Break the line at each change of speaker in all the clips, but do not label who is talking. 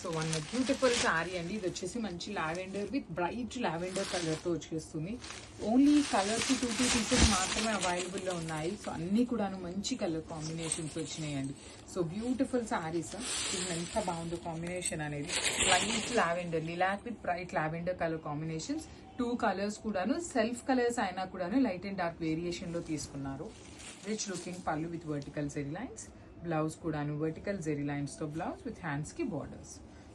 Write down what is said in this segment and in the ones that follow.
So one beautiful sari అండి. ఇది వచ్చేసి మంచి లావెండర్ విత్ బ్రైట్ లావెండర్ కలర్తో వచ్చేస్తుంది. ఓన్లీ కలర్కి 2 పీసెస్ మాత్రమే అవైలబుల్లో ఉన్నాయి. సో అన్నీ కూడాను మంచి కలర్ కాంబినేషన్స్ వచ్చినాయండి. So beautiful saris. ఇది ఎంత బాగుందో కాంబినేషన్ అనేది. Light lavender, lilac with bright lavender colour combinations. 2 colours కూడాను సెల్ఫ్ కలర్స్ అయినా కూడాను లైట్ అండ్ డార్క్ వేరియేషన్లో తీసుకున్నారు. రిచ్ లుకింగ్ పళ్ళు with vertical zari lines. Blouse కూడాను వర్టికల్ జెరీ లైన్స్తో బ్లౌజ్ విత్ హ్యాండ్స్కి borders.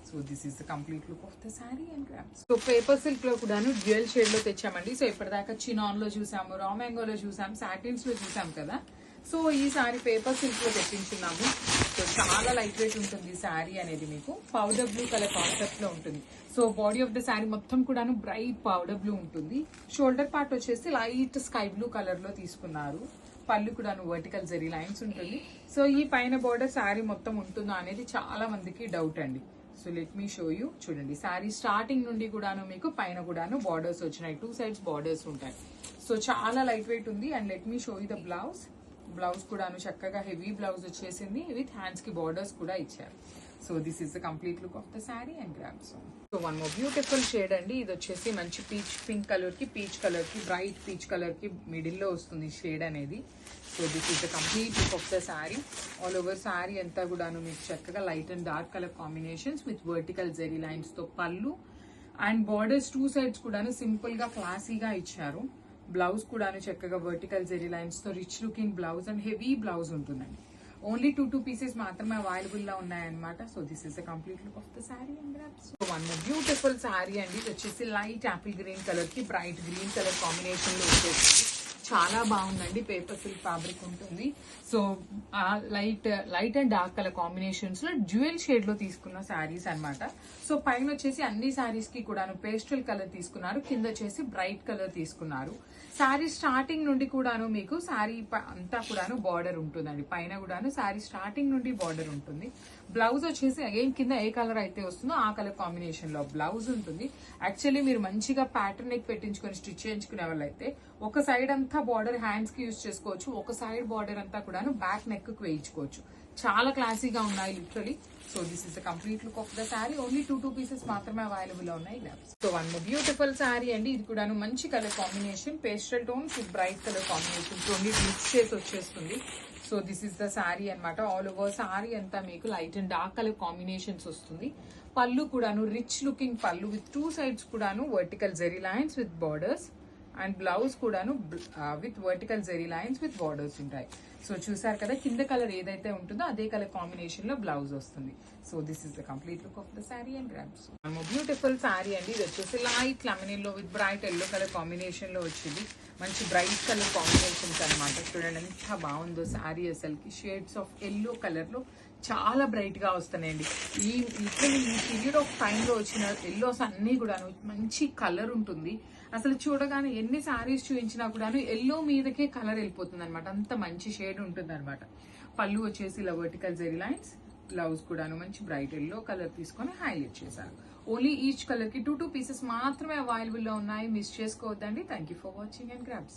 So this is the complete look of the sari and grams. So paper silk లో కూడాను డ్యూయల్ షేడ్ లో తెచ్చామండి. సో ఇప్పటిదాకా చినాన్ లో చూసాము, రా మ్యాంగోలో చూసాం, సాటిన్స్ లో చూసాం కదా. సో ఈ సారీ పేపర్ సిల్క్ లో తెప్పించున్నాము. సో చాలా లైట్ వెయిట్ ఉంటుంది ఈ శారీ అనేది. మీకు పౌడర్ బ్లూ కలర్ కాన్సెప్ట్ లో ఉంటుంది. So body of the sari మొత్తం కూడాను బ్రైట్ పౌడర్ బ్లూ ఉంటుంది. షోల్డర్ పార్ట్ వచ్చేసి లైట్ స్కై బ్లూ కలర్ లో తీసుకున్నారు. పళ్ళు కూడాను వర్టికల్ జెరీ లైన్స్ ఉంటుంది. సో ఈ పైన బార్డర్ శారీ మొత్తం ఉంటుందా అనేది చాలా మందికి డౌట్ అండి. So let me show you. చూడండి, శారీ స్టార్టింగ్ నుండి కూడాను మీకు పైన కూడాను బార్డర్స్ వచ్చినాయి. 2 సైడ్స్ బార్డర్స్ ఉంటాయి. సో చాలా లైట్ వెయిట్ ఉంది. And let me show you the blouse. Blouse కూడాను చక్కగా హెవీ బ్లౌజ్ వచ్చేసింది విత్ హ్యాండ్స్ కి బార్డర్స్ కూడా ఇచ్చారు. So this is the complete look of the sari and grams. So one more beautiful shade అండి. ఇది వచ్చేసి మంచి పింక్ కలర్ కి పీచ్ కలర్ కి బ్రైట్ పీచ్ కలర్ కి మిడిల్ లో వస్తుంది షేడ్ అనేది. So this is the complete look of the sari. All over sari అంతా కూడాను మీకు చక్కగా light and dark colour combinations with vertical zari lines తో పళ్ళు అండ్ బార్డర్స్ 2 సైడ్స్ కూడాను సింపుల్ గా క్లాసీగా ఇచ్చారు. బ్లౌజ్ కూడాను చక్కగా వర్టికల్ జెరీ లైన్స్ తో rich looking blouse and heavy blouse ఉంటుందండి. ఓన్లీ 2 పీసెస్ మాత్రమే అవైలబుల్ గా ఉన్నాయన్నమాట. So this is the complete look of the sari and grams. So one beautiful sari అండి. ఇది వచ్చేసి లైట్ యాపిల్ గ్రీన్ కలర్ కి బ్రైట్ గ్రీన్ కలర్ కాంబినేషన్ లో వచ్చేసి చాలా బాగుందండి. పేపర్ సిల్క్ ఫ్యాబ్రిక్ ఉంటుంది. So light and dark colour combinations లో డ్యూయల్ షేడ్ లో తీసుకున్న శారీస్ అన్నమాట. సో పైన వచ్చేసి అన్ని శారీస్ కి కూడాను పేస్టల్ కలర్ తీసుకున్నారు. కింద వచ్చేసి బ్రైట్ కలర్ తీసుకున్నారు. శారీ స్టార్టింగ్ నుండి కూడాను మీకు శారీ అంతా కూడాను బార్డర్ ఉంటుందండి. పైన కూడాను శారీ స్టార్టింగ్ నుండి బార్డర్ ఉంటుంది. బ్లౌజ్ వచ్చేసి అగైన్ కింద ఏ కలర్ అయితే వస్తుందో ఆ కలర్ కాంబినేషన్ లో బ్లౌజ్ ఉంటుంది. యాక్చువల్లీ మీరు మంచిగా ప్యాటర్న్ నెక్ పెట్టించుకొని స్టిచ్ చేయించుకునే వాళ్ళైతే ఒక సైడ్ అంతా బార్డర్ హ్యాండ్స్ కి యూజ్ చేసుకోవచ్చు. ఒక సైడ్ బార్డర్ అంతా కూడాను బ్యాక్ నెక్ కు వేయించుకోవచ్చు. చాలా క్లాసీగా ఉన్నాయి literally. So this is the complete look of the sari. Only 2 pieces మాత్రమే అవైలబుల్ ఉన్నాయి. సో వన్ బ్యూటిఫుల్ శారీ అండి. ఇది కూడాను మంచి colour combination, pastel tones with bright colour combination. Only mix చేసి వచ్చేస్తుంది. So this is the sari అనమాట. ఆల్ ఓవర్ శారీ అంతా మీకు light and dark colour combinations వస్తుంది. పళ్ళు కూడాను రిచ్ లుకింగ్ పళ్ళు విత్ 2 సైడ్స్ కూడాను vertical zari lines with borders and blouse కూడాను with vertical zari lines with borders ఉంటాయి. సో చూసారు కదా, కింద కలర్ ఏదైతే ఉంటుందో అదే కలర్ కాంబినేషన్ లో బ్లౌజ్ వస్తుంది. So this is the complete look of the sari and grams. Beautiful sari అండి. ఇది వచ్చేసి లైట్ లెమన్ లో with bright yellow colour combination లో వచ్చింది. మంచి బ్రైట్ కలర్ కాంబినేషన్స్ అనమాట. చూడండి ఎంత బాగుందో శారీ. అసలుకి షేడ్స్ ఆఫ్ ఎల్లో కలర్ లో చాలా బ్రైట్ గా వస్తున్నాయండి. ఈ పీరియడ్ ఆఫ్ టైమ్ లో వచ్చిన ఎల్లోస్ అన్ని కూడాను మంచి కలర్ ఉంటుంది. అసలు చూడగానే ఎన్ని శారీస్ చూపించినా కూడాను ఎల్లో మీదకే కలర్ వెళ్ళిపోతుంది అనమాట. అంత మంచి షేడ్ ఉంటుంది అనమాట. పళ్ళు వచ్చేసి ఇలా వర్టికల్ జెరీ లైన్స్. బ్లౌజ్ కూడాను మంచి బ్రైట్ ఎల్లో కలర్ తీసుకొని హైలైట్ చేశారు. ఓన్లీ ఈచ్ కలర్ కి 2 పీసెస్ మాత్రమే అవైలబుల్ లో ఉన్నాయి. మిస్ చేసుకోవద్దండి. Thank you for watching and grab.